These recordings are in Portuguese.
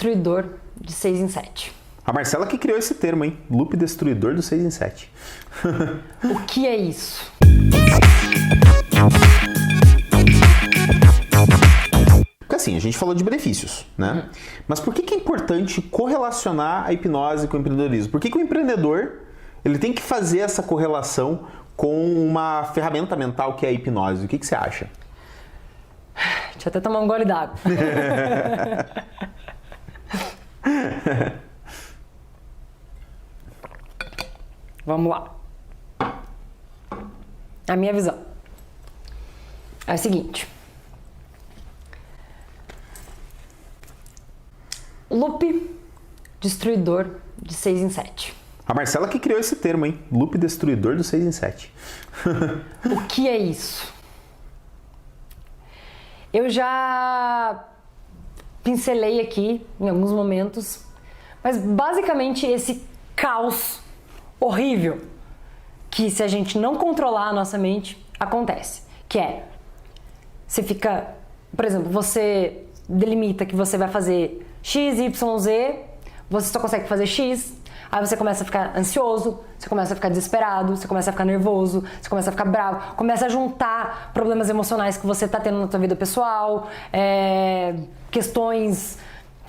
destruidor de 6 em 7. A Marcela que criou esse termo, hein? Loop destruidor do 6 em 7. O que é isso? Porque assim, a gente falou de benefícios, né? Mas por que é importante correlacionar a hipnose com o empreendedorismo? Por que o empreendedor ele tem que fazer essa correlação com uma ferramenta mental que é a hipnose? O que você acha? Deixa eu até tomar um gole d'água. Vamos lá. A minha visão é o seguinte. Loop destruidor de 6 em 7. A Marcela que criou esse termo, hein? Loop destruidor do 6 em 7. O que é isso? Eu já pincelei aqui em alguns momentos, mas basicamente esse caos horrível que, se a gente não controlar a nossa mente, acontece. Que é, você fica, por exemplo, você delimita que você vai fazer X, Y, Z, você só consegue fazer X, aí você começa a ficar ansioso, você começa a ficar desesperado, você começa a ficar nervoso, você começa a ficar bravo, começa a juntar problemas emocionais que você está tendo na sua vida pessoal, questões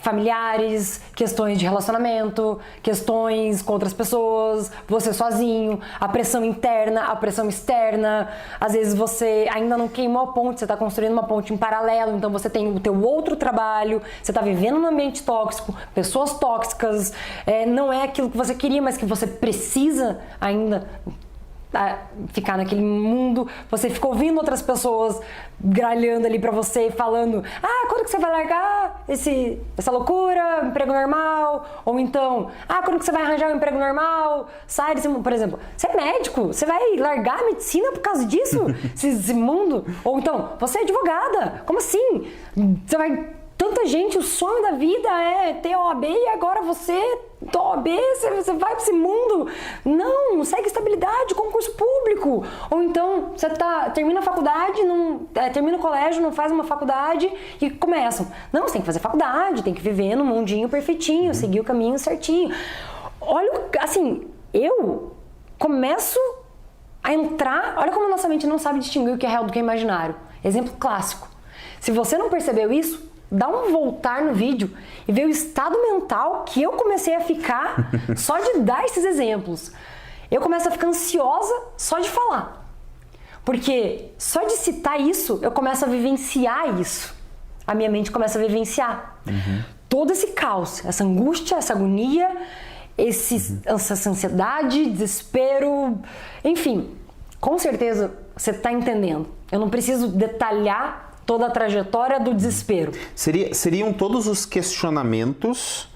familiares, questões de relacionamento, questões com outras pessoas, você sozinho, a pressão interna, a pressão externa. Às vezes você ainda não queimou a ponte, você está construindo uma ponte em paralelo, então você tem o teu outro trabalho, você está vivendo num ambiente tóxico, pessoas tóxicas, não é aquilo que você queria, mas que você precisa ainda ficar naquele mundo. Você fica ouvindo outras pessoas gralhando ali pra você, falando: quando que você vai largar essa loucura, emprego normal? Ou então, quando que você vai arranjar um emprego normal? Sai desse mundo. Por exemplo, você é médico, você vai largar a medicina por causa disso? esse mundo? Ou então, você é advogada, como assim? Você vai... Tanta gente, o sonho da vida é ter OAB e agora você OAB, você vai para esse mundo. Não, segue estabilidade, concurso público. Ou então, você termina a faculdade, termina o colégio, não faz uma faculdade e começam. Não, você tem que fazer faculdade, tem que viver no mundinho perfeitinho, seguir o caminho certinho. Olha, assim, eu começo a entrar... Olha como a nossa mente não sabe distinguir o que é real do que é imaginário. Exemplo clássico. Se você não percebeu isso, dá um voltar no vídeo e ver o estado mental que eu comecei a ficar só de dar esses exemplos. Eu começo a ficar ansiosa só de falar. Porque só de citar isso, eu começo a vivenciar isso. A minha mente começa a vivenciar. Todo esse caos, essa angústia, essa agonia, essa ansiedade, desespero, enfim. Com certeza você está entendendo. Eu não preciso detalhar toda a trajetória do desespero. Seriam todos os questionamentos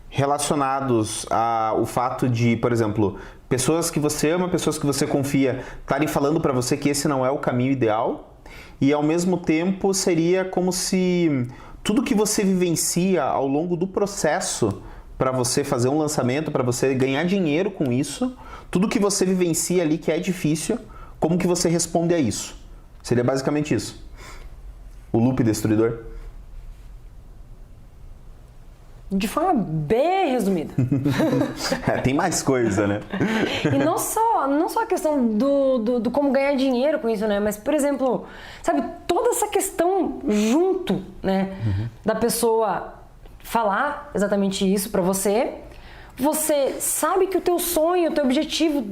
relacionados ao fato de, por exemplo, pessoas que você ama, pessoas que você confia, estarem falando para você que esse não é o caminho ideal, e ao mesmo tempo seria como se tudo que você vivencia ao longo do processo para você fazer um lançamento, para você ganhar dinheiro com isso, tudo que você vivencia ali que é difícil, como que você responde a isso? Seria basicamente isso. O loop destruidor? De forma bem resumida. Tem mais coisa, né? E não só a questão do como ganhar dinheiro com isso, né? Mas, por exemplo, sabe, toda essa questão junto, né? Da pessoa falar exatamente isso pra você. Você sabe que o teu sonho, o teu objetivo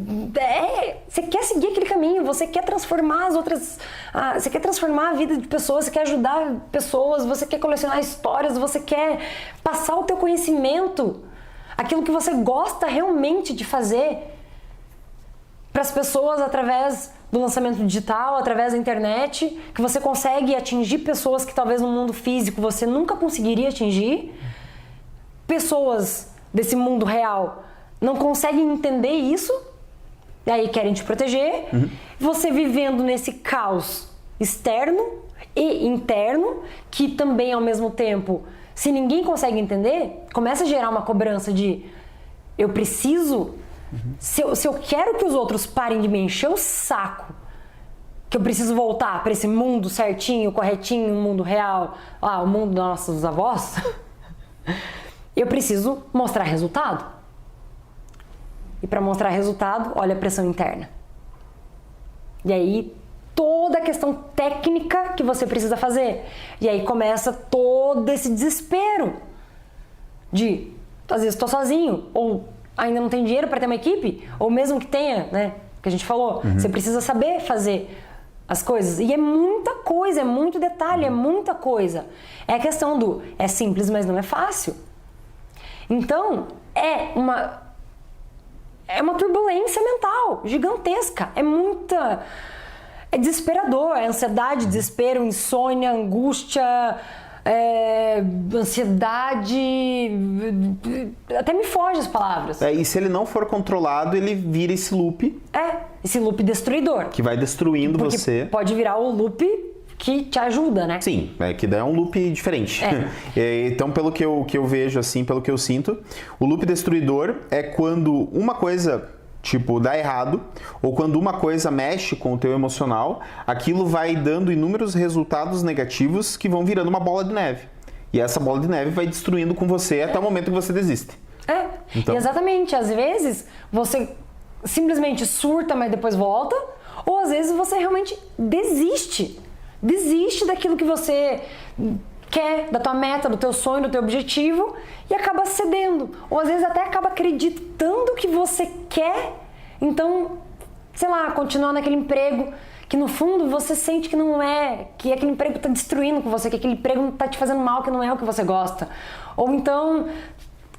você quer seguir aquele caminho, você quer transformar você quer transformar a vida de pessoas, você quer ajudar pessoas, você quer colecionar histórias, você quer passar o teu conhecimento, aquilo que você gosta realmente de fazer para as pessoas através do lançamento digital, através da internet, que você consegue atingir pessoas que talvez no mundo físico você nunca conseguiria atingir, pessoas desse mundo real não conseguem entender isso, e aí querem te proteger. Você vivendo nesse caos externo e interno, que também ao mesmo tempo, se ninguém consegue entender, começa a gerar uma cobrança de eu preciso, se eu quero que os outros parem de me encher o saco, que eu preciso voltar para esse mundo certinho, corretinho, um mundo real, o mundo dos nossos avós, eu preciso mostrar resultado. E para mostrar resultado, olha a pressão interna. E aí, toda a questão técnica que você precisa fazer. E aí começa todo esse desespero de, às vezes, estou sozinho, ou ainda não tenho dinheiro para ter uma equipe, ou mesmo que tenha, né, que a gente falou, você precisa saber fazer as coisas. E é muita coisa, é muito detalhe, é muita coisa. É a questão do, é simples, mas não é fácil. Então, é uma turbulência mental gigantesca, é desesperador, é ansiedade, desespero, insônia, angústia, ansiedade, até me foge as palavras. E se ele não for controlado, ele vira esse loop. Esse loop destruidor. Que vai destruindo porque você. Pode virar o loop que te ajuda, né? Sim, que daí é um loop diferente. Então, pelo que eu vejo, assim, pelo que eu sinto, o loop destruidor é quando uma coisa, tipo, dá errado, ou quando uma coisa mexe com o teu emocional, aquilo vai dando inúmeros resultados negativos que vão virando uma bola de neve. E essa bola de neve vai destruindo com você até o momento que você desiste. Então... Exatamente. Às vezes, você simplesmente surta, mas depois volta, ou às vezes você realmente desiste daquilo que você quer, da tua meta, do teu sonho, do teu objetivo, e acaba cedendo. Ou às vezes até acaba acreditando que você quer, então, sei lá, continuar naquele emprego que no fundo você sente que não é, que aquele emprego está destruindo com você, que aquele emprego está te fazendo mal, que não é o que você gosta. Ou então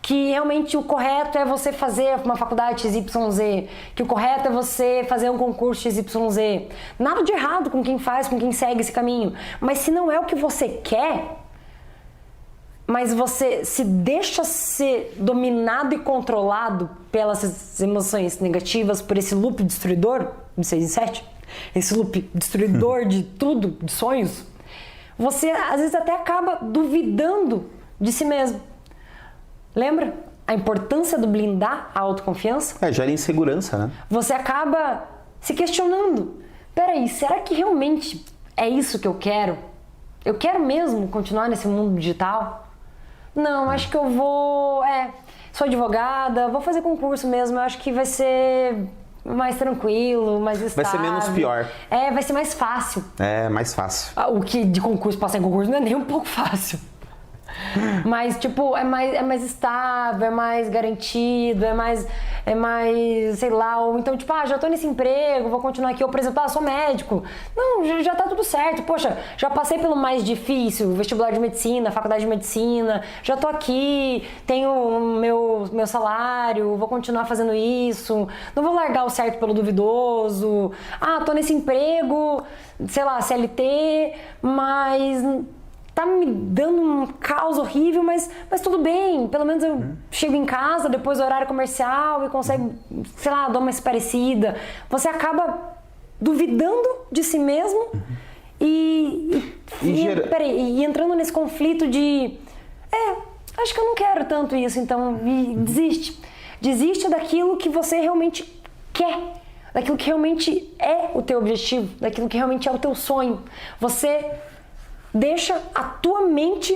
que realmente o correto é você fazer uma faculdade XYZ, que o correto é você fazer um concurso XYZ. Nada de errado com quem faz, com quem segue esse caminho. Mas se não é o que você quer, mas você se deixa ser dominado e controlado pelas emoções negativas, por esse loop destruidor, de 6 em 7, esse loop destruidor de tudo, de sonhos, você às vezes até acaba duvidando de si mesmo. Lembra a importância do blindar a autoconfiança? Gera insegurança, né? Você acaba se questionando. Peraí, será que realmente é isso que eu quero? Eu quero mesmo continuar nesse mundo digital? Não, acho que eu vou... sou advogada, vou fazer concurso mesmo. Eu acho que vai ser mais tranquilo, mais estável. Vai ser menos pior. Vai ser mais fácil. Mais fácil. O que de concurso, passar em concurso não é nem um pouco fácil. Mas, tipo, é mais estável, é mais garantido, é mais, sei lá, ou então, tipo, já tô nesse emprego, vou continuar aqui, ou, por exemplo, sou médico. Não, já tá tudo certo. Poxa, já passei pelo mais difícil, vestibular de medicina, faculdade de medicina, já tô aqui, tenho o meu salário, vou continuar fazendo isso, não vou largar o certo pelo duvidoso. Tô nesse emprego, sei lá, CLT, mas... tá me dando um caos horrível, mas tudo bem, pelo menos eu chego em casa depois do horário comercial e consigo, sei lá, dar uma parecida. Você acaba duvidando de si mesmo e entrando nesse conflito de acho que eu não quero tanto isso, então desiste daquilo que você realmente quer, daquilo que realmente é o teu objetivo, daquilo que realmente é o teu sonho. Você deixa a tua mente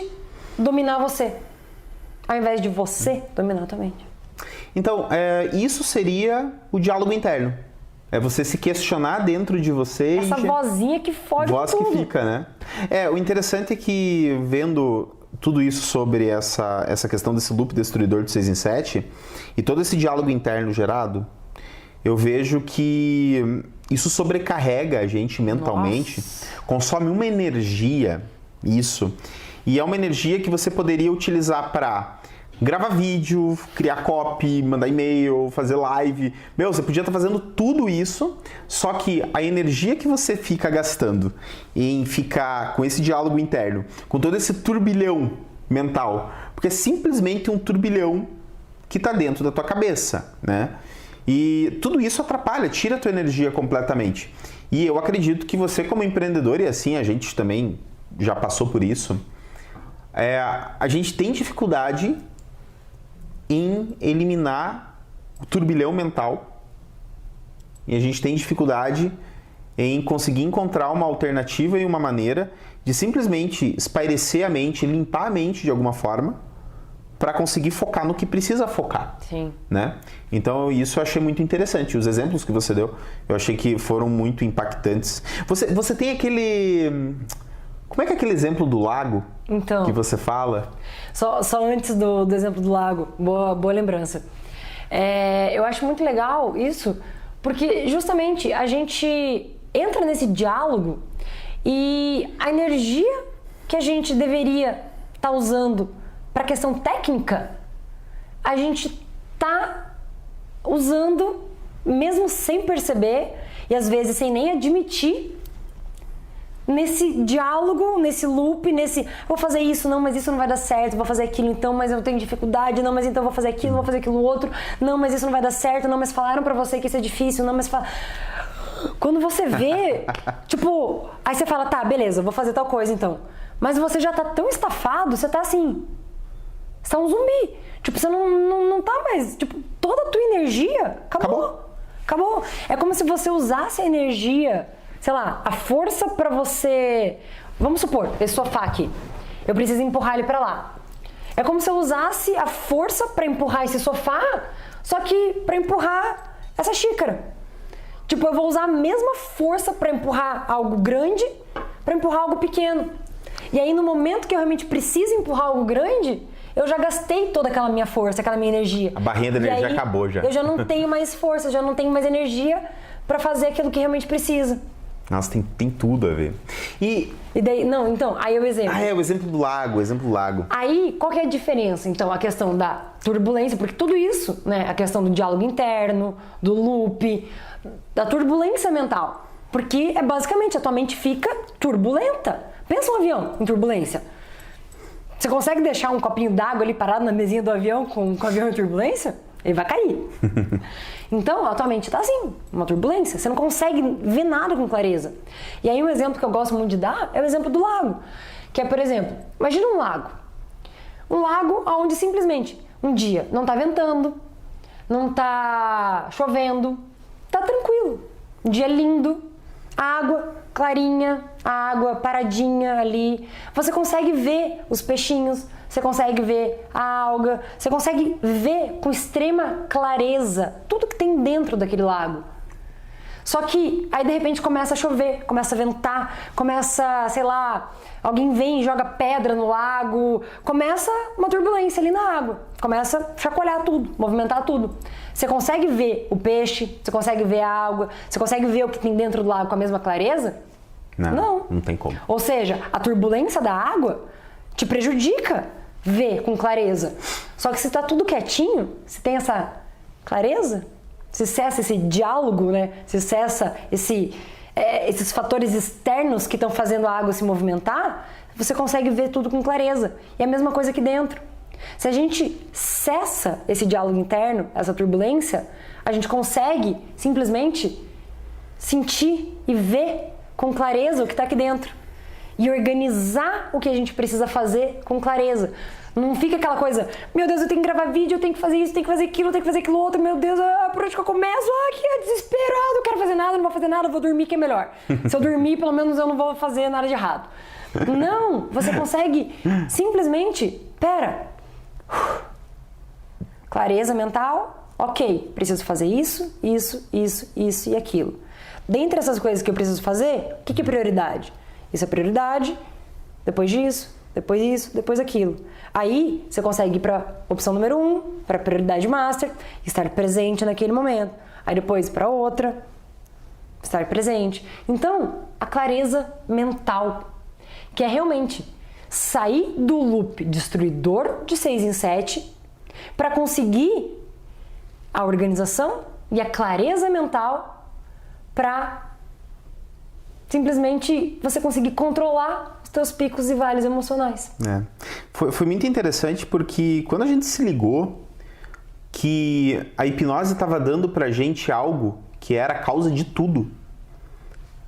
dominar você, ao invés de você dominar a tua mente. Então, isso seria o diálogo interno. É você se questionar dentro de você. Essa vozinha que foge voz tudo. Que fica, né? O interessante é que, vendo tudo isso sobre essa questão desse loop destruidor de 6 em 7 e todo esse diálogo interno gerado, eu vejo que isso sobrecarrega a gente mentalmente, consome uma energia, e é uma energia que você poderia utilizar para gravar vídeo, criar copy, mandar e-mail, fazer live. Você podia estar fazendo tudo isso, só que a energia que você fica gastando em ficar com esse diálogo interno, com todo esse turbilhão mental, porque é simplesmente um turbilhão que está dentro da tua cabeça, né? E tudo isso atrapalha, tira a tua energia completamente. E eu acredito que você, como empreendedor, e assim a gente também já passou por isso, a gente tem dificuldade em eliminar o turbilhão mental, e a gente tem dificuldade em conseguir encontrar uma alternativa e uma maneira de simplesmente espairecer a mente, limpar a mente de alguma forma, para conseguir focar no que precisa focar. Sim. Né? Então, isso eu achei muito interessante. Os exemplos que você deu, eu achei que foram muito impactantes. Você tem aquele... Como é que é aquele exemplo do lago que você fala? Só antes do exemplo do lago, boa lembrança. Eu acho muito legal isso, porque justamente a gente entra nesse diálogo e a energia que a gente deveria estar usando para a questão técnica, a gente tá usando mesmo sem perceber e às vezes sem nem admitir nesse diálogo, nesse loop, vou fazer isso, não, mas isso não vai dar certo, vou fazer aquilo então, mas eu tenho dificuldade, não, mas então vou fazer aquilo, vou fazer aquilo outro, não, mas isso não vai dar certo, não, mas falaram pra você que isso é difícil, não, mas quando você vê, tipo, aí você fala, tá, beleza, vou fazer tal coisa então, mas você já tá tão estafado, você tá assim, você tá um zumbi, tipo, você não tá mais, tipo, toda a tua energia acabou. É como se você usasse a energia, sei lá, a força pra você... Vamos supor, esse sofá aqui. Eu preciso empurrar ele pra lá. É como se eu usasse a força pra empurrar esse sofá, só que pra empurrar essa xícara. Tipo, eu vou usar a mesma força pra empurrar algo grande, pra empurrar algo pequeno. E aí, no momento que eu realmente preciso empurrar algo grande, eu já gastei toda aquela minha força, aquela minha energia. A barrinha da energia acabou já. Eu já não tenho mais força, já não tenho mais energia pra fazer aquilo que realmente precisa. Nossa, tem tudo a ver. E daí, não, então, aí é o exemplo. O exemplo do lago, Aí, qual que é a diferença? Então, a questão da turbulência, porque tudo isso, né, a questão do diálogo interno, do loop, da turbulência mental. Porque é basicamente, a tua mente fica turbulenta. Pensa um avião em turbulência. Você consegue deixar um copinho d'água ali parado na mesinha do avião com o avião em turbulência? Ele vai cair. Então, a tua mente tá assim, uma turbulência. Você não consegue ver nada com clareza. E aí, um exemplo que eu gosto muito de dar é o exemplo do lago. Que é, por exemplo, imagina um lago. Um lago onde simplesmente um dia não tá ventando, não tá chovendo, tá tranquilo. Um dia lindo, água clarinha, a água paradinha ali. Você consegue ver os peixinhos, você consegue ver a alga, você consegue ver com extrema clareza tudo que tem dentro daquele lago. Só que aí de repente começa a chover, começa a ventar, começa, sei lá, alguém vem e joga pedra no lago, começa uma turbulência ali na água, começa a chacoalhar tudo, movimentar tudo. Você consegue ver o peixe, você consegue ver a água, você consegue ver o que tem dentro do lago com a mesma clareza? Não tem como. Ou seja, a turbulência da água te prejudica ver com clareza. Só que se está tudo quietinho, se tem essa clareza, se cessa esse diálogo, né? Se cessa esses fatores externos que estão fazendo a água se movimentar, você consegue ver tudo com clareza. E é a mesma coisa aqui dentro. Se a gente cessa esse diálogo interno, essa turbulência, a gente consegue simplesmente sentir e ver com clareza o que está aqui dentro. E organizar o que a gente precisa fazer com clareza. Não fica aquela coisa, meu Deus, eu tenho que gravar vídeo, eu tenho que fazer isso, eu tenho que fazer aquilo, eu tenho que fazer aquilo outro, meu Deus, por onde que eu começo? Que é desesperado, eu quero fazer nada, não vou fazer nada, eu vou dormir que é melhor. Se eu dormir, pelo menos eu não vou fazer nada de errado. Não, você consegue simplesmente, clareza mental, ok, preciso fazer isso e aquilo. Dentre essas coisas que eu preciso fazer, o que é prioridade? Isso é prioridade, depois disso, depois isso, depois aquilo. Aí você consegue ir para opção número 1, para prioridade master, estar presente naquele momento. Aí depois para outra, estar presente. Então, a clareza mental, que é realmente sair do loop destruidor de 6 em 7 para conseguir a organização e a clareza mental para simplesmente você conseguir controlar os teus picos e vales emocionais. Foi muito interessante porque quando a gente se ligou que a hipnose estava dando pra gente algo que era a causa de tudo,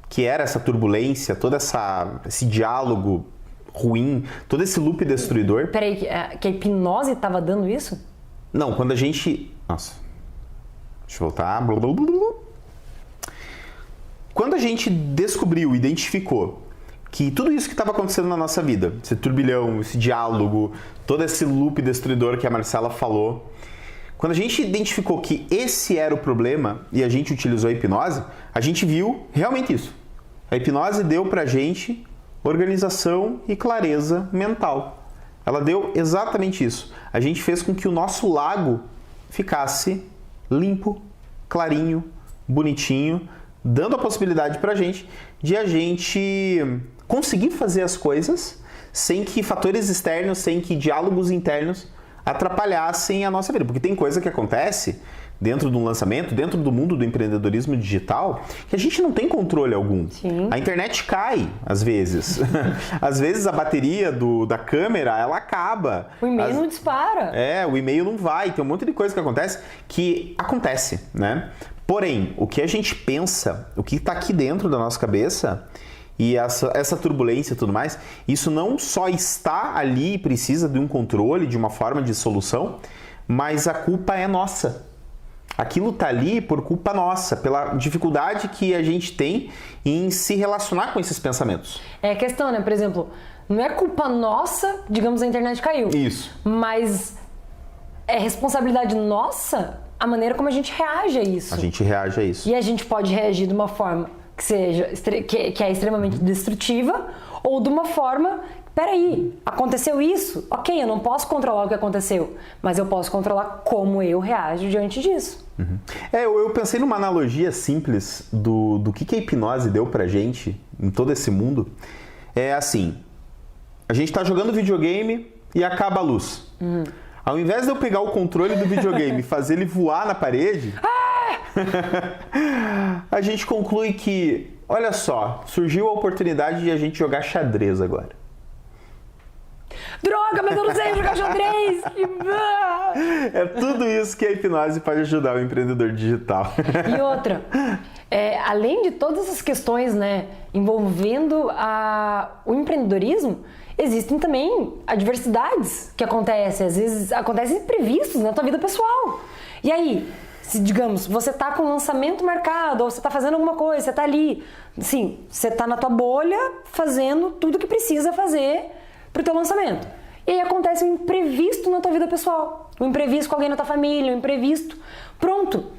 que era essa turbulência, todo esse diálogo ruim, todo esse loop destruidor. Peraí, que a hipnose estava dando isso? Não, quando a gente... Nossa. Deixa eu voltar. Quando a gente descobriu, identificou que tudo isso que estava acontecendo na nossa vida, esse turbilhão, esse diálogo, todo esse loop destruidor que a Marcela falou, quando a gente identificou que esse era o problema e a gente utilizou a hipnose, a gente viu realmente isso. A hipnose deu pra gente organização e clareza mental. Ela deu exatamente isso. A gente fez com que o nosso lago ficasse limpo, clarinho, bonitinho, dando a possibilidade pra gente de a gente conseguir fazer as coisas sem que fatores externos, sem que diálogos internos atrapalhassem a nossa vida. Porque tem coisa que acontece dentro de um lançamento, dentro do mundo do empreendedorismo digital, que a gente não tem controle algum. Sim. A internet cai, às vezes. Às vezes a bateria da câmera, ela acaba. O e-mail não dispara. O e-mail não vai. Tem um monte de coisa que acontece, né? Porém, o que a gente pensa, o que está aqui dentro da nossa cabeça e essa turbulência e tudo mais, isso não só está ali e precisa de um controle, de uma forma de solução, mas a culpa é nossa. Aquilo está ali por culpa nossa, pela dificuldade que a gente tem em se relacionar com esses pensamentos. É a questão, né? Por exemplo, não é culpa nossa, digamos, a internet caiu. Isso. Mas é responsabilidade nossa a maneira como a gente reage a isso. A gente reage a isso. E a gente pode reagir de uma forma que seja que é extremamente destrutiva, ou de uma forma, peraí, aconteceu isso? Ok, eu não posso controlar o que aconteceu, mas eu posso controlar como eu reajo diante disso. Uhum. Eu pensei numa analogia simples do que a hipnose deu pra gente em todo esse mundo. É assim, a gente tá jogando videogame e acaba a luz. Uhum. Ao invés de eu pegar o controle do videogame e fazer ele voar na parede, a gente conclui que, olha só, surgiu a oportunidade de a gente jogar xadrez agora. Droga, mas eu não sei jogar xadrez! É tudo isso que a hipnose pode ajudar o empreendedor digital. E outra, além de todas essas questões, né, envolvendo o empreendedorismo, existem também adversidades que acontecem, às vezes acontecem imprevistos na tua vida pessoal. E aí, se digamos, você tá com um lançamento marcado, ou você tá fazendo alguma coisa, você tá ali, assim, você tá na tua bolha fazendo tudo que precisa fazer pro teu lançamento. E aí acontece um imprevisto na tua vida pessoal, um imprevisto com alguém na tua família, um imprevisto, pronto.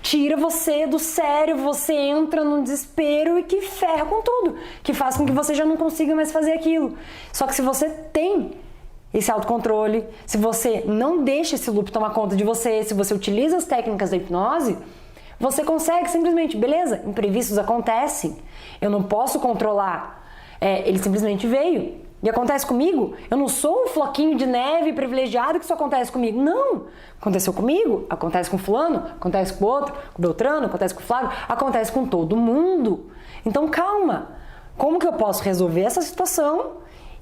Tira você do sério, você entra num desespero e que ferra com tudo, que faz com que você já não consiga mais fazer aquilo. Só que se você tem esse autocontrole, se você não deixa esse loop tomar conta de você, se você utiliza as técnicas da hipnose, você consegue simplesmente, beleza, imprevistos acontecem, eu não posso controlar, ele simplesmente veio. E acontece comigo, eu não sou um floquinho de neve privilegiado que isso acontece comigo. Não! Aconteceu comigo, acontece com fulano, acontece com o outro, com o Beltrano, acontece com o Flávio, acontece com todo mundo. Então calma, como que eu posso resolver essa situação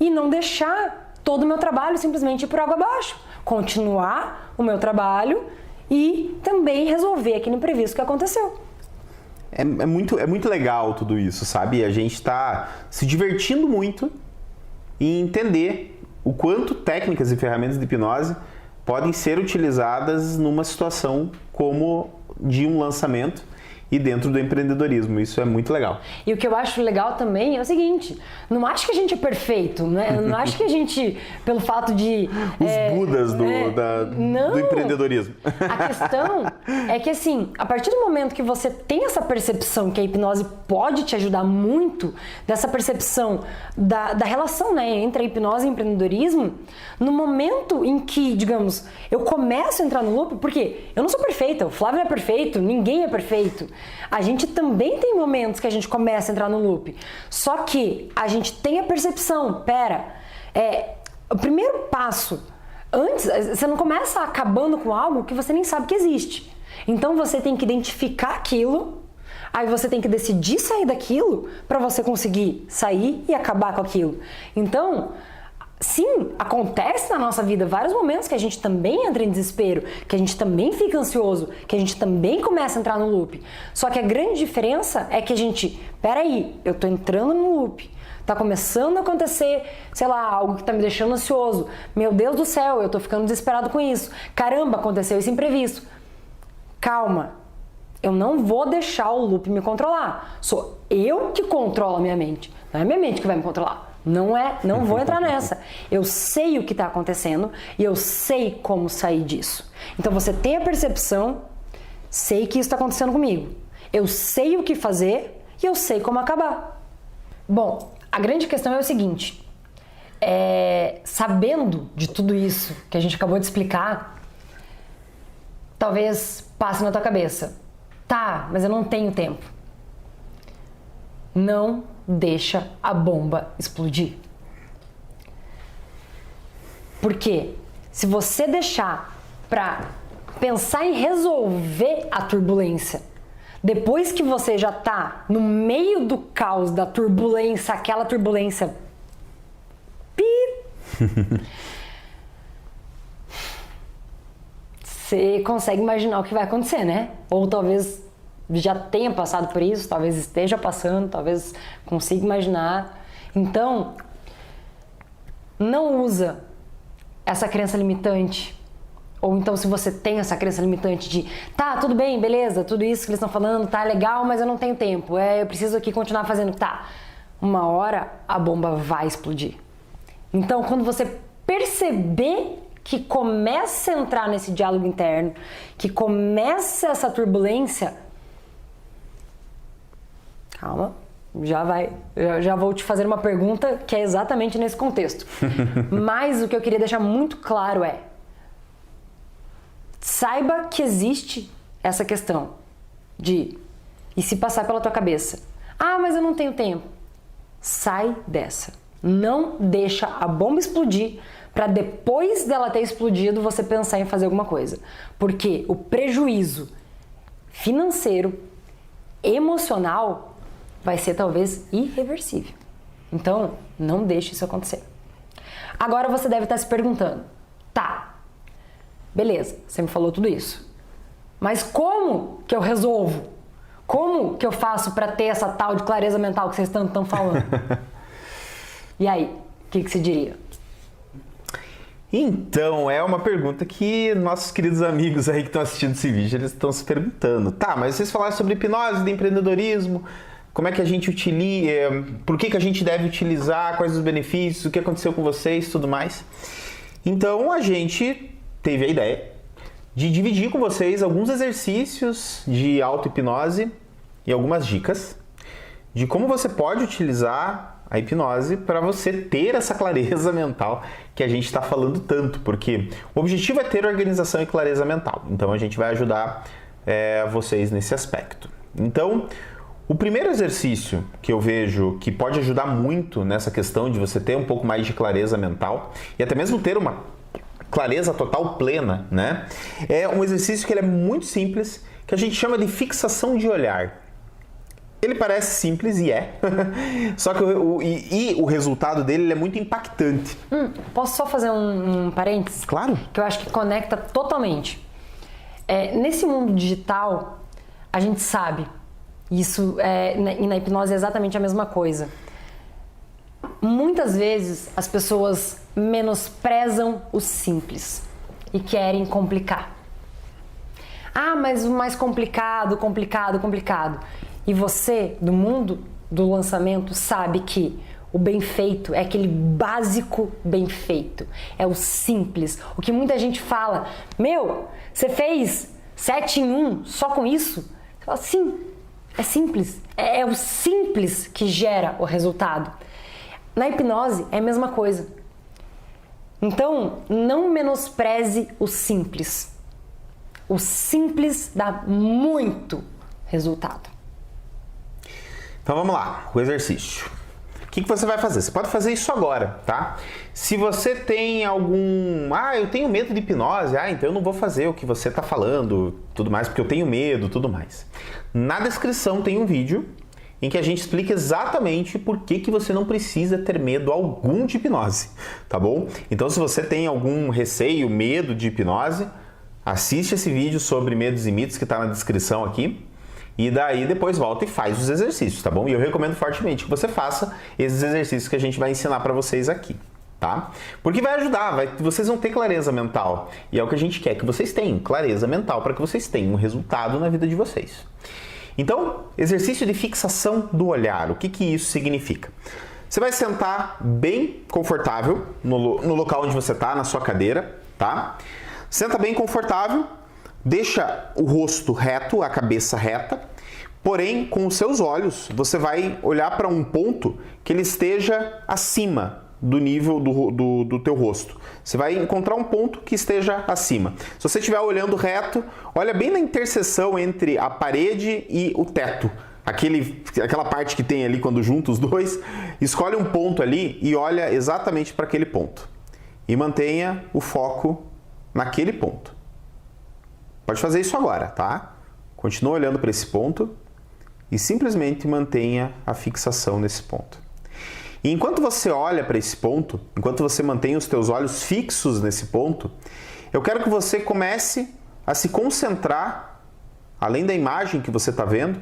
e não deixar todo o meu trabalho simplesmente ir por água abaixo? Continuar o meu trabalho e também resolver aquele imprevisto que aconteceu. É muito legal tudo isso, sabe? A gente está se divertindo muito e entender o quanto técnicas e ferramentas de hipnose podem ser utilizadas numa situação como de um lançamento e dentro do empreendedorismo. Isso é muito legal. E o que eu acho legal também é o seguinte, não acho que a gente é perfeito, né? Não acho que a gente, pelo fato de... Os budas do empreendedorismo. A questão é que, assim, a partir do momento que você tem essa percepção que a hipnose pode te ajudar muito, dessa percepção da relação, né, entre a hipnose e o empreendedorismo, no momento em que, digamos, eu começo a entrar no loop, porque eu não sou perfeita, o Flávio não é perfeito, ninguém é perfeito. A gente também tem momentos que a gente começa a entrar no loop. Só que a gente tem a percepção, o primeiro passo, antes, você não começa acabando com algo que você nem sabe que existe. Então você tem que identificar aquilo, aí você tem que decidir sair daquilo para você conseguir sair e acabar com aquilo. Então, sim, acontece na nossa vida vários momentos que a gente também entra em desespero, que a gente também fica ansioso, que a gente também começa a entrar no loop. Só que a grande diferença é que a gente, peraí, eu tô entrando no loop, tá começando a acontecer, sei lá, algo que tá me deixando ansioso. Meu Deus do céu, eu tô ficando desesperado com isso. Caramba, aconteceu esse imprevisto. Calma, Eu não vou deixar o loop me controlar. Sou eu que controlo a minha mente. Não é a minha mente que vai me controlar. Não vou entrar nessa. Eu sei o que está acontecendo e eu sei como sair disso. Então você tem a percepção, sei que isso está acontecendo comigo. Eu sei o que fazer e eu sei como acabar. Bom, a grande questão é o seguinte. Sabendo de tudo isso que a gente acabou de explicar, talvez passe na tua cabeça. Tá, mas eu não tenho tempo. Não deixa a bomba explodir. Porque se você deixar para pensar em resolver a turbulência, depois que você já tá no meio do caos da turbulência, aquela turbulência você consegue imaginar o que vai acontecer, né? Ou talvez já tenha passado por isso, talvez esteja passando, talvez consiga imaginar. Então, não usa essa crença limitante. Ou então, se você tem essa crença limitante de tá, tudo bem, beleza, tudo isso que eles estão falando tá legal, mas eu não tenho tempo, eu preciso aqui continuar fazendo. Tá, uma hora a bomba vai explodir. Então, quando você perceber que começa a entrar nesse diálogo interno, que começa essa turbulência, calma, já vou te fazer uma pergunta que é exatamente nesse contexto. Mas o que eu queria deixar muito claro é, saiba que existe essa questão de, e se passar pela tua cabeça, mas eu não tenho tempo, sai dessa. Não deixa a bomba explodir para depois dela ter explodido você pensar em fazer alguma coisa. Porque o prejuízo financeiro, emocional, vai ser talvez irreversível. Então, não deixe isso acontecer. Agora você deve estar se perguntando, tá, beleza, você me falou tudo isso, mas como que eu resolvo? Como que eu faço para ter essa tal de clareza mental que vocês tanto estão falando? E aí, o que você diria? Então, é uma pergunta que nossos queridos amigos aí que estão assistindo esse vídeo, eles estão se perguntando. Tá, mas vocês falaram sobre hipnose, de empreendedorismo, como é que a gente utiliza, por que a gente deve utilizar, quais os benefícios, o que aconteceu com vocês, tudo mais. Então, a gente teve a ideia de dividir com vocês alguns exercícios de auto-hipnose e algumas dicas de como você pode utilizar a hipnose para você ter essa clareza mental que a gente está falando tanto, porque o objetivo é ter organização e clareza mental. Então a gente vai ajudar vocês nesse aspecto. Então, o primeiro exercício que eu vejo que pode ajudar muito nessa questão de você ter um pouco mais de clareza mental e até mesmo ter uma clareza total plena, né? É um exercício que ele é muito simples, que a gente chama de fixação de olhar. Ele parece simples e é, só que o resultado dele ele é muito impactante. Posso só fazer um parênteses? Claro. Que eu acho que conecta totalmente. Nesse mundo digital, a gente sabe, isso e na hipnose é exatamente a mesma coisa. Muitas vezes as pessoas menosprezam o simples e querem complicar. Mas o mais complicado. E você, do mundo do lançamento, sabe que o bem feito é aquele básico bem feito. É o simples. O que muita gente fala, você fez 7 em 1 só com isso? Você fala, sim, é simples. É o simples que gera o resultado. Na hipnose é a mesma coisa. Então, não menospreze o simples. O simples dá muito resultado. Então vamos lá, o exercício. O que você vai fazer? Você pode fazer isso agora, tá? Se você tem eu tenho medo de hipnose, então eu não vou fazer o que você está falando, tudo mais, porque eu tenho medo, tudo mais. Na descrição tem um vídeo em que a gente explica exatamente por que você não precisa ter medo algum de hipnose, tá bom? Então se você tem algum receio, medo de hipnose, assiste esse vídeo sobre medos e mitos que está na descrição aqui. E daí depois volta e faz os exercícios, tá bom? E eu recomendo fortemente que você faça esses exercícios que a gente vai ensinar para vocês aqui. tá? Porque vai ajudar, vocês vão ter clareza mental. E é o que a gente quer que vocês tenham, clareza mental, para que vocês tenham um resultado na vida de vocês. Então, exercício de fixação do olhar. O que isso significa? Você vai sentar bem confortável no local onde você está, na sua cadeira, tá? Senta bem confortável, deixa o rosto reto, a cabeça reta, porém, com os seus olhos, você vai olhar para um ponto que ele esteja acima do nível do teu rosto. Você vai encontrar um ponto que esteja acima. Se você estiver olhando reto, olha bem na interseção entre a parede e o teto. Aquela parte que tem ali quando junta os dois, escolhe um ponto ali e olha exatamente para aquele ponto. E mantenha o foco naquele ponto. Pode fazer isso agora, tá? Continua olhando para esse ponto e simplesmente mantenha a fixação nesse ponto. E enquanto você olha para esse ponto, enquanto você mantém os teus olhos fixos nesse ponto, eu quero que você comece a se concentrar, além da imagem que você está vendo,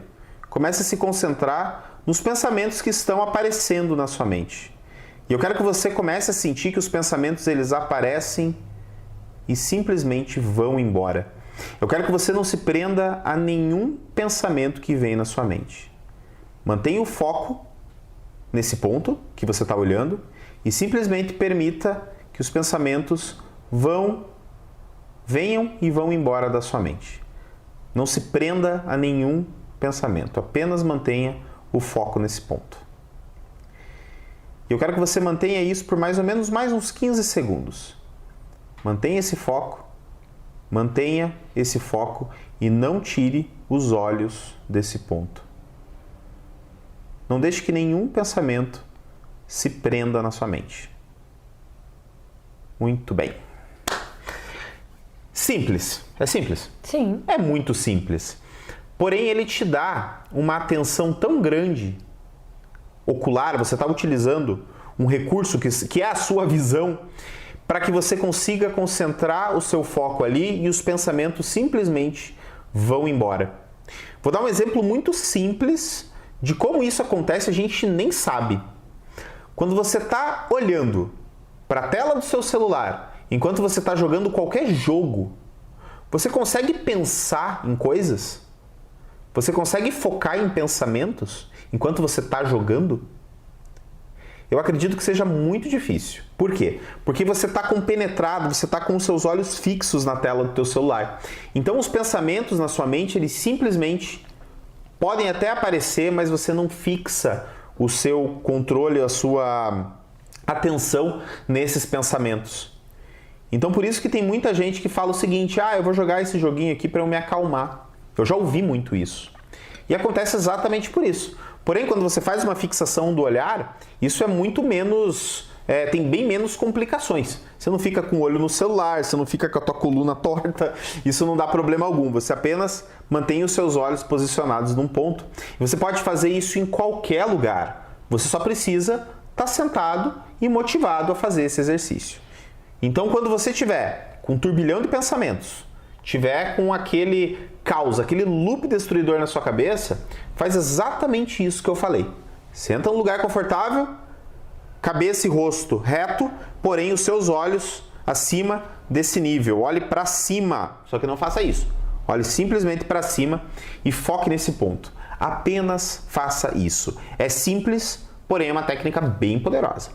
comece a se concentrar nos pensamentos que estão aparecendo na sua mente. E eu quero que você comece a sentir que os pensamentos eles aparecem e simplesmente vão embora. Eu quero que você não se prenda a nenhum pensamento que vem na sua mente. Mantenha o foco nesse ponto que você está olhando e simplesmente permita que os pensamentos venham e vão embora da sua mente. Não se prenda a nenhum pensamento, apenas mantenha o foco nesse ponto. Eu quero que você mantenha isso por mais ou menos mais uns 15 segundos. Mantenha esse foco e não tire os olhos desse ponto. Não deixe que nenhum pensamento se prenda na sua mente. Muito bem. Simples. É simples? Sim. É muito simples. Porém, ele te dá uma atenção tão grande ocular, você está utilizando um recurso que é a sua visão, para que você consiga concentrar o seu foco ali e os pensamentos simplesmente vão embora. Vou dar um exemplo muito simples de como isso acontece, a gente nem sabe. Quando você está olhando para a tela do seu celular, enquanto você está jogando qualquer jogo, você consegue pensar em coisas? Você consegue focar em pensamentos enquanto você está jogando? Eu acredito que seja muito difícil. Por quê? Porque você está compenetrado, você está com os seus olhos fixos na tela do teu celular. Então os pensamentos na sua mente, eles simplesmente podem até aparecer, mas você não fixa o seu controle, a sua atenção nesses pensamentos. Então por isso que tem muita gente que fala o seguinte: eu vou jogar esse joguinho aqui para eu me acalmar. Eu já ouvi muito isso. E acontece exatamente por isso. Porém, quando você faz uma fixação do olhar, isso é muito menos... tem bem menos complicações. Você não fica com o olho no celular, você não fica com a tua coluna torta, isso não dá problema algum. Você apenas mantém os seus olhos posicionados num ponto. Você pode fazer isso em qualquer lugar. Você só precisa estar sentado e motivado a fazer esse exercício. Então, quando você estiver com um turbilhão de pensamentos, tiver com aquele caos, aquele loop destruidor na sua cabeça, faz exatamente isso que eu falei. Senta num lugar confortável, cabeça e rosto reto, porém os seus olhos acima desse nível. Olhe para cima, só que não faça isso. Olhe simplesmente para cima e foque nesse ponto. Apenas faça isso. É simples, porém é uma técnica bem poderosa.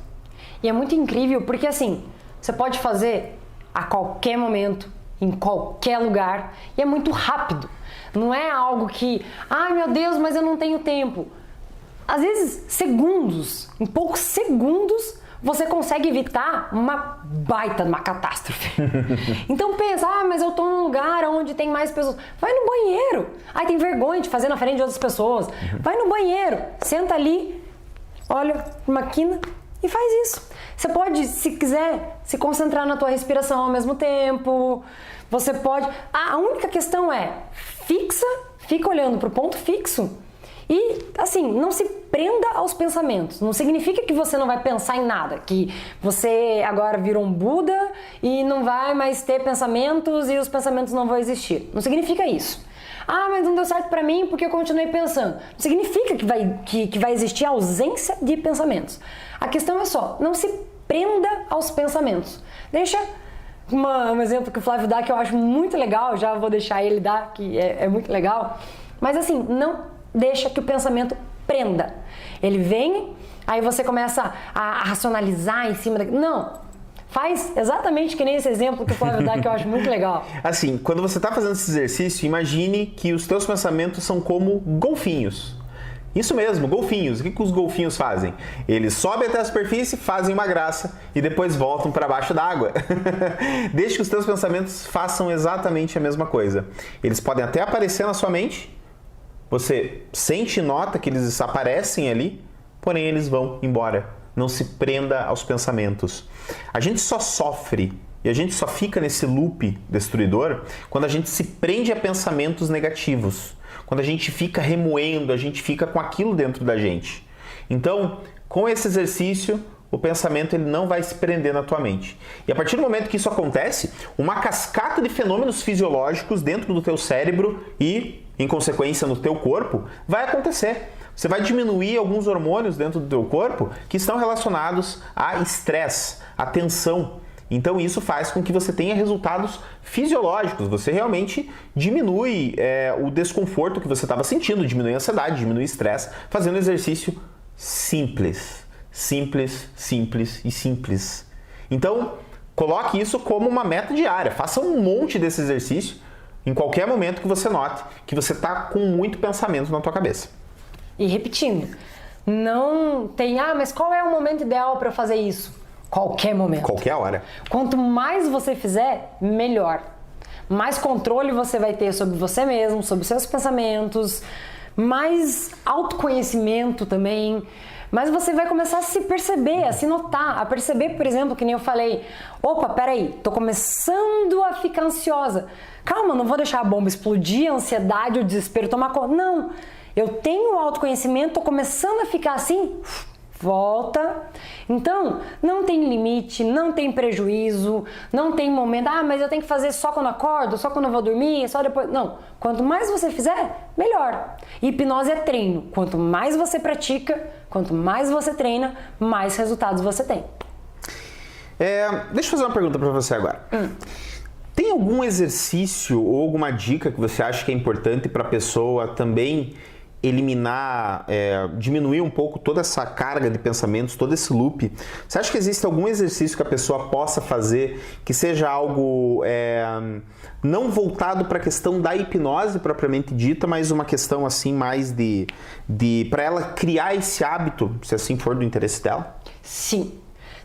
E é muito incrível porque assim, você pode fazer a qualquer momento, em qualquer lugar, e é muito rápido. Não é algo que, ai meu Deus, mas eu não tenho tempo. Às vezes, segundos, em poucos segundos, você consegue evitar uma baita de uma catástrofe. Então pensa, mas eu tô num lugar onde tem mais pessoas. Vai no banheiro. Ai, tem vergonha de fazer na frente de outras pessoas. Vai no banheiro, senta ali, olha uma quina e faz isso. Você pode, se quiser, se concentrar na tua respiração ao mesmo tempo. Você pode... A única questão é, fica olhando para o ponto fixo e, assim, não se prenda aos pensamentos. Não significa que você não vai pensar em nada, que você agora virou um Buda e não vai mais ter pensamentos e os pensamentos não vão existir. Não significa isso. Ah, mas não deu certo pra mim porque eu continuei pensando. Não significa que vai existir ausência de pensamentos. A questão é só, não se prenda aos pensamentos. Deixa um exemplo que o Flávio dá que eu acho muito legal, já vou deixar ele dar, que é muito legal. Mas assim, não deixa que o pensamento prenda. Ele vem, aí você começa a racionalizar em cima daquilo. Não, faz exatamente que nem esse exemplo que o Flávio dá, que eu acho muito legal. Assim, quando você está fazendo esse exercício, imagine que os teus pensamentos são como golfinhos. Isso mesmo, golfinhos. O que os golfinhos fazem? Eles sobem até a superfície, fazem uma graça e depois voltam para baixo d'água. Deixe que os teus pensamentos façam exatamente a mesma coisa. Eles podem até aparecer na sua mente, você sente e nota que eles aparecem ali, porém eles vão embora. Não se prenda aos pensamentos. A gente só sofre e a gente só fica nesse loop destruidor quando a gente se prende a pensamentos negativos. Quando a gente fica remoendo, a gente fica com aquilo dentro da gente. Então, com esse exercício, o pensamento ele não vai se prender na tua mente. E a partir do momento que isso acontece, uma cascata de fenômenos fisiológicos dentro do teu cérebro e, em consequência, no teu corpo, vai acontecer. Você vai diminuir alguns hormônios dentro do teu corpo que estão relacionados a estresse, a tensão. Então isso faz com que você tenha resultados fisiológicos. Você realmente diminui o desconforto que você estava sentindo, diminui a ansiedade, diminui o estresse, fazendo exercício simples. Simples, simples e simples. Então, coloque isso como uma meta diária. Faça um monte desse exercício em qualquer momento que você note que você está com muito pensamento na tua cabeça. E repetindo, não tem, mas qual é o momento ideal para fazer isso? Qualquer momento. Qualquer hora. Quanto mais você fizer, melhor. Mais controle você vai ter sobre você mesmo, sobre seus pensamentos, mais autoconhecimento também. Mas você vai começar a se perceber, a se notar, a perceber, por exemplo, que nem eu falei, opa, peraí, tô começando a ficar ansiosa. Calma, não vou deixar a bomba explodir, a ansiedade, o desespero tomar conta. Não, eu tenho autoconhecimento, tô começando a ficar assim, volta. Então, não tem limite, não tem prejuízo, não tem momento, mas eu tenho que fazer só quando acordo, só quando eu vou dormir, só depois. Não, quanto mais você fizer, melhor. Hipnose é treino. Quanto mais você pratica, quanto mais você treina, mais resultados você tem. Deixa eu fazer uma pergunta para você agora. Tem algum exercício ou alguma dica que você acha que é importante para a pessoa também eliminar, diminuir um pouco toda essa carga de pensamentos, todo esse loop? Você acha que existe algum exercício que a pessoa possa fazer que seja algo não voltado para a questão da hipnose propriamente dita, mas uma questão assim mais de para ela criar esse hábito, se assim for do interesse dela? Sim.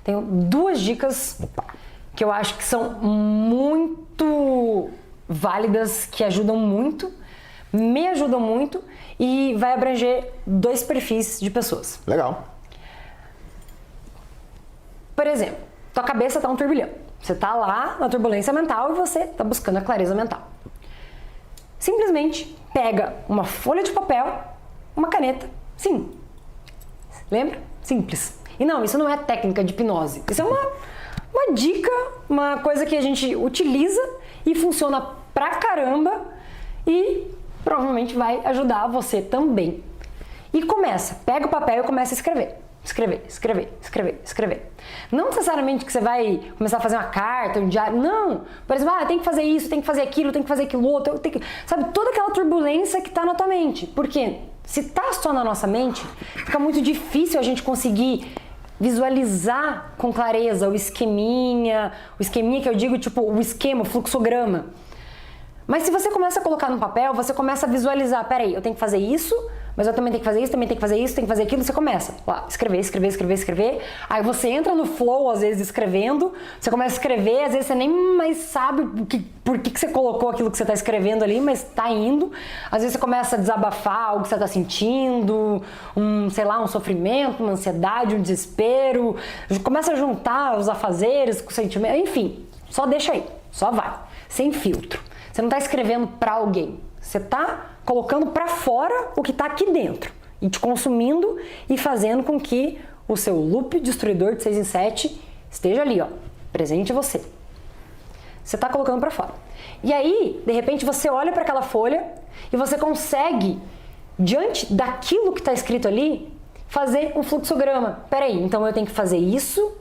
Tenho 2 dicas que eu acho que são muito válidas, que ajudam muito, me ajudam muito e vai abranger 2 perfis de pessoas. Legal. Por exemplo, tua cabeça tá um turbilhão. Você tá lá na turbulência mental e você tá buscando a clareza mental. Simplesmente pega uma folha de papel, uma caneta, sim. Lembra? Simples. E não, isso não é técnica de hipnose. Isso é uma dica, uma coisa que a gente utiliza e funciona pra caramba e provavelmente vai ajudar você também. E pega o papel e começa a escrever. Escrever. Não necessariamente que você vai começar a fazer uma carta, um diário, não. Por exemplo, tem que fazer isso, tem que fazer aquilo, tem que fazer aquilo outro, sabe, toda aquela turbulência que tá na tua mente. Porque se tá só na nossa mente, fica muito difícil a gente conseguir visualizar com clareza o esqueminha que eu digo, tipo, o esquema, o fluxograma. Mas se você começa a colocar no papel, você começa a visualizar, peraí, eu tenho que fazer isso, mas eu também tenho que fazer isso, também tenho que fazer isso, tenho que fazer aquilo, você começa lá, escrever, aí você entra no flow, às vezes, escrevendo, você começa a escrever, às vezes você nem mais sabe por que você colocou aquilo que você está escrevendo ali, mas está indo, às vezes você começa a desabafar algo que você está sentindo, um sofrimento, uma ansiedade, um desespero, começa a juntar os afazeres com o sentimento, enfim, só deixa aí, só vai, sem filtro. Você não está escrevendo para alguém, você está colocando para fora o que está aqui dentro e te consumindo e fazendo com que o seu loop destruidor de 6 em 7 esteja ali, presente em você. você tá colocando pra fora. E aí, de repente, você olha para aquela folha e você consegue, diante daquilo que tá escrito ali, fazer um fluxograma. Peraí, então eu tenho que fazer isso,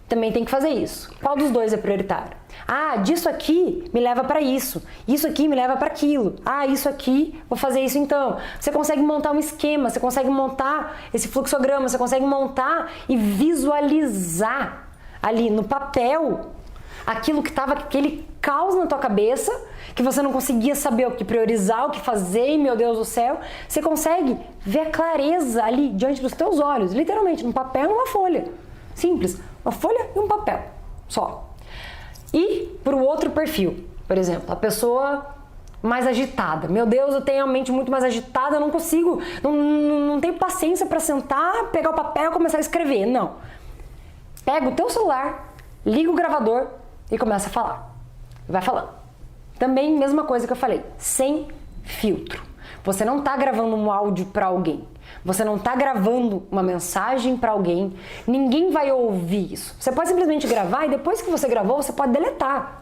também tem que fazer isso. Qual dos dois é prioritário? Ah, disso aqui me leva para isso aqui me leva para aquilo. Ah, isso aqui, vou fazer isso então. Você consegue montar um esquema, você consegue montar esse fluxograma, você consegue montar e visualizar ali no papel aquilo que estava, aquele caos na tua cabeça, que você não conseguia saber o que priorizar, o que fazer, e meu Deus do céu, você consegue ver a clareza ali diante dos teus olhos, literalmente, num papel e numa folha. Simples, uma folha e um papel, só. E para o outro perfil, por exemplo, a pessoa mais agitada. Meu Deus, eu tenho a mente muito mais agitada, eu não consigo, não tenho paciência para sentar, pegar o papel e começar a escrever. Não. Pega o teu celular, liga o gravador e começa a falar. Vai falando. Também, mesma coisa que eu falei, sem filtro. Você não está gravando um áudio para alguém. Você não está gravando uma mensagem para alguém, ninguém vai ouvir isso. Você pode simplesmente gravar e depois que você gravou, você pode deletar.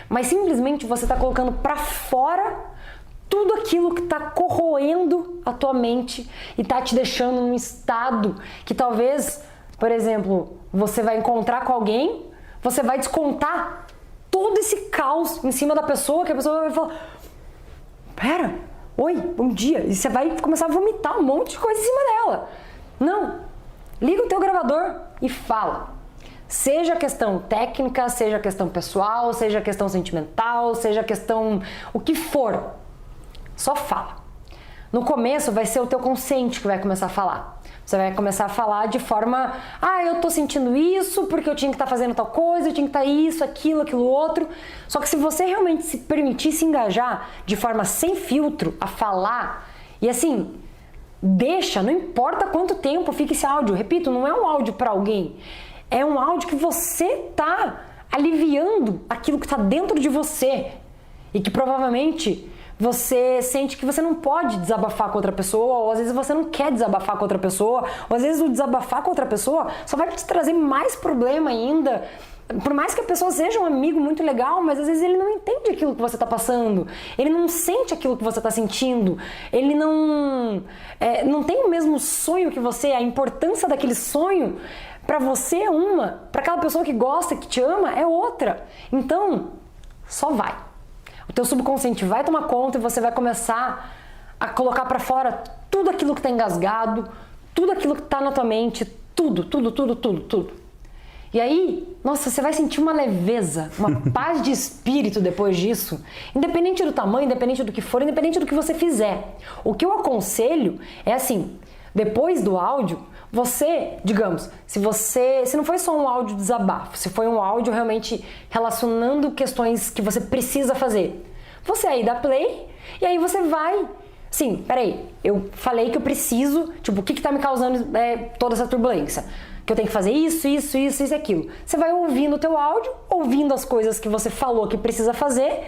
Mas simplesmente você está colocando para fora tudo aquilo que está corroendo a tua mente e está te deixando num estado que talvez, por exemplo, você vai encontrar com alguém, você vai descontar todo esse caos em cima da pessoa, que a pessoa vai falar: pera, oi, bom dia. E você vai começar a vomitar um monte de coisa em cima dela. Não. Liga o teu gravador e fala. Seja questão técnica, seja questão pessoal, seja questão sentimental, seja questão o que for. Só fala. No começo vai ser o teu consciente que vai começar a falar. Você vai começar a falar de forma: ah, eu tô sentindo isso porque eu tinha que estar fazendo tal coisa, eu tinha que estar isso, aquilo outro. Só que se você realmente se permitir se engajar de forma sem filtro a falar, e assim, deixa, não importa quanto tempo fica esse áudio. Repito, não é um áudio para alguém. É um áudio que você tá aliviando aquilo que tá dentro de você e que provavelmente você sente que você não pode desabafar com outra pessoa, ou às vezes você não quer desabafar com outra pessoa, ou às vezes o desabafar com outra pessoa só vai te trazer mais problema ainda. Por mais que a pessoa seja um amigo muito legal, mas às vezes ele não entende aquilo que você está passando, ele não sente aquilo que você está sentindo, ele não tem o mesmo sonho que você, a importância daquele sonho para você é uma, para aquela pessoa que gosta, que te ama, é outra. Então, só vai. O teu subconsciente vai tomar conta e você vai começar a colocar para fora tudo aquilo que está engasgado, tudo aquilo que está na tua mente, tudo. E aí, nossa, você vai sentir uma leveza, uma paz de espírito depois disso, independente do tamanho, independente do que for, independente do que você fizer. O que eu aconselho é assim, depois do áudio, você, digamos, se não foi só um áudio de desabafo, se foi um áudio realmente relacionando questões que você precisa fazer, você aí dá play e aí você vai, sim, peraí, eu falei que eu preciso, tipo, o que tá me causando toda essa turbulência? Que eu tenho que fazer isso e aquilo. Você vai ouvindo o teu áudio, ouvindo as coisas que você falou que precisa fazer,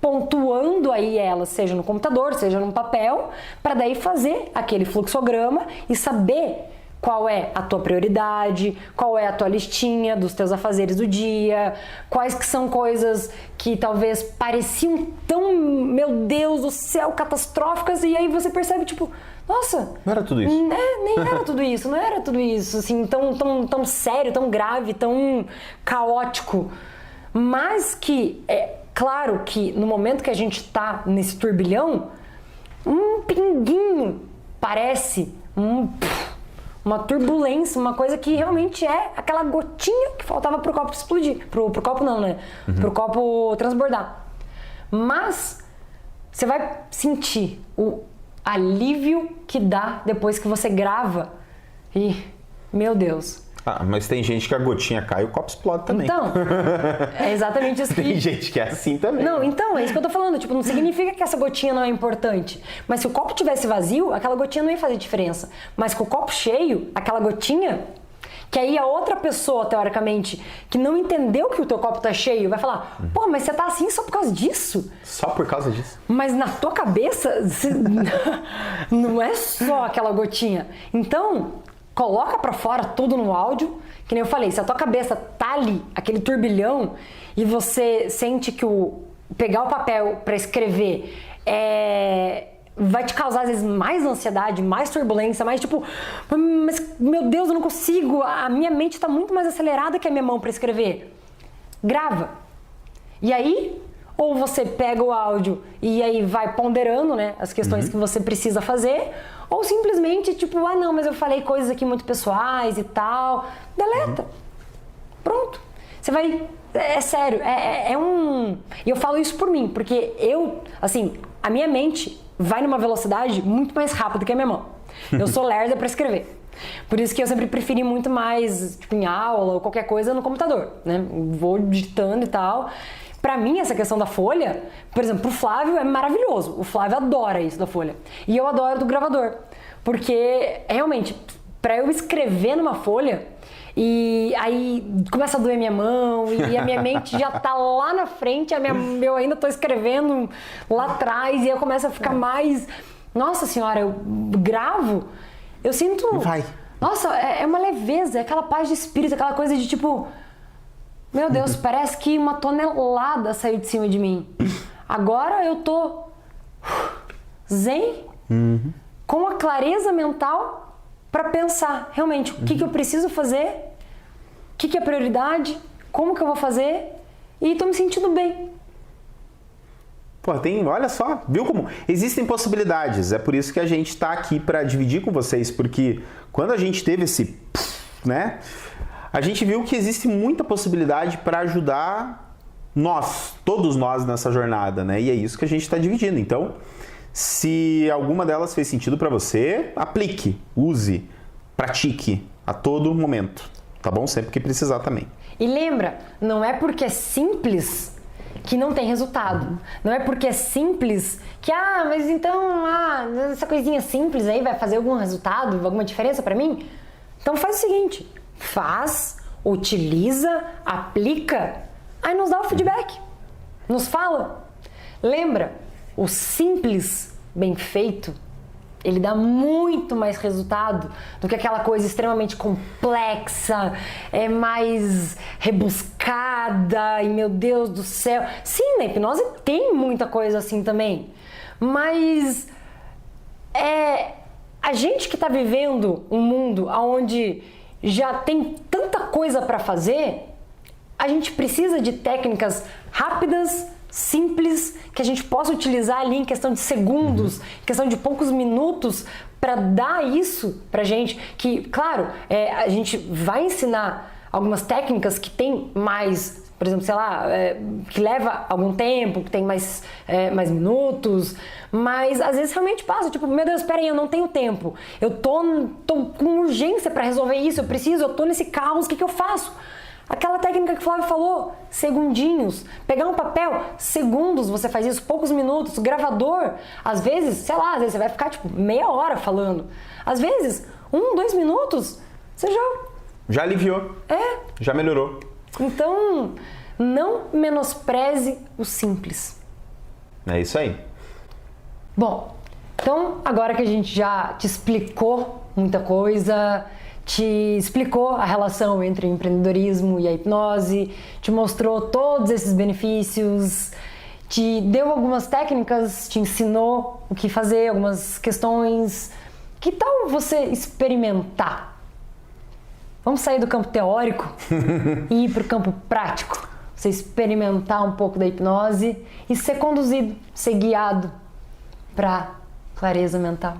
pontuando aí elas, seja no computador, seja no papel, para daí fazer aquele fluxograma e saber qual é a tua prioridade, qual é a tua listinha dos teus afazeres do dia, quais que são coisas que talvez pareciam tão, meu Deus do céu, catastróficas, e aí você percebe, tipo, nossa, não era tudo isso. Nem era tudo isso, não era tudo isso, assim, tão sério, tão grave, tão caótico. Mas que, é claro que no momento que a gente tá nesse turbilhão, um pinguinho parece uma turbulência, uma coisa que realmente é aquela gotinha que faltava pro copo explodir. Pro copo não, né? Pro copo transbordar. Mas você vai sentir o alívio que dá depois que você grava. E, meu Deus. Ah, mas tem gente que a gotinha cai e o copo explode também. Então, é exatamente isso que... Tem gente que é assim também. Não, então, é isso que eu tô falando. Tipo, não significa que essa gotinha não é importante. Mas se o copo tivesse vazio, aquela gotinha não ia fazer diferença. Mas com o copo cheio, aquela gotinha, que aí a outra pessoa, teoricamente, que não entendeu que o teu copo tá cheio, vai falar: pô, mas você tá assim só por causa disso? Só por causa disso. Mas na tua cabeça, não é só aquela gotinha. Então, coloca pra fora tudo no áudio, que nem eu falei, se a tua cabeça tá ali, aquele turbilhão, e você sente que pegar o papel pra escrever vai te causar às vezes mais ansiedade, mais turbulência, mais tipo, mas meu Deus, eu não consigo, a minha mente tá muito mais acelerada que a minha mão pra escrever. Grava. E aí, ou você pega o áudio e aí vai ponderando, né, as questões que você precisa fazer, ou simplesmente tipo, não, mas eu falei coisas aqui muito pessoais e tal, deleta. Pronto. Você vai... É sério, E eu falo isso por mim, porque a minha mente vai numa velocidade muito mais rápida que a minha mão. Eu sou lerda pra escrever. Por isso que eu sempre preferi muito mais, tipo, em aula ou qualquer coisa no computador, né? Vou digitando e tal. Pra mim, essa questão da folha, por exemplo, pro Flávio é maravilhoso. O Flávio adora isso da folha. E eu adoro do gravador. Porque, realmente, pra eu escrever numa folha, e aí começa a doer minha mão, e a minha mente já tá lá na frente, eu ainda tô escrevendo lá atrás, e eu começo a ficar mais... Nossa senhora, eu gravo, eu sinto... Vai. Nossa, é uma leveza, é aquela paz de espírito, aquela coisa de tipo... Meu Deus, parece que uma tonelada saiu de cima de mim. Agora eu tô zen, com a clareza mental para pensar realmente o que eu preciso fazer, o que é prioridade, como que eu vou fazer, e tô me sentindo bem. Pô, olha só, viu como existem possibilidades. É por isso que a gente tá aqui para dividir com vocês, porque quando a gente teve esse, né, a gente viu que existe muita possibilidade para ajudar todos nós nessa jornada, né? E é isso que a gente está dividindo. Então, se alguma delas fez sentido para você, aplique, use, pratique a todo momento, tá bom? Sempre que precisar também. E lembra, não é porque é simples que não tem resultado. Não é porque é simples que, mas então, essa coisinha simples aí vai fazer algum resultado, alguma diferença para mim? Então faz o seguinte, faz, utiliza, aplica, aí nos dá o feedback, nos fala. Lembra, o simples bem feito, ele dá muito mais resultado do que aquela coisa extremamente complexa, mais rebuscada, e meu Deus do céu. Sim, na hipnose tem muita coisa assim também, mas a gente que está vivendo um mundo onde já tem tanta coisa para fazer, a gente precisa de técnicas rápidas, simples, que a gente possa utilizar ali em questão de segundos, em questão de poucos minutos, para dar isso pra gente, que, claro, a gente vai ensinar algumas técnicas que tem mais, por exemplo, sei lá, que leva algum tempo, que tem mais minutos, mas às vezes realmente passa, tipo, meu Deus, espera aí, eu não tenho tempo, eu tô com urgência para resolver isso, eu tô nesse caos, o que eu faço? Aquela técnica que o Flávio falou, segundinhos, pegar um papel, segundos você faz isso, poucos minutos, gravador, às vezes, sei lá, às vezes você vai ficar tipo meia hora falando, às vezes 2 minutos, você já aliviou, já melhorou. Então, não menospreze o simples. É isso aí. Bom, então agora que a gente já te explicou muita coisa, te explicou a relação entre o empreendedorismo e a hipnose, te mostrou todos esses benefícios, te deu algumas técnicas, te ensinou o que fazer, algumas questões. Que tal você experimentar? Vamos sair do campo teórico e ir para o campo prático. Você experimentar um pouco da hipnose e ser conduzido, ser guiado para clareza mental.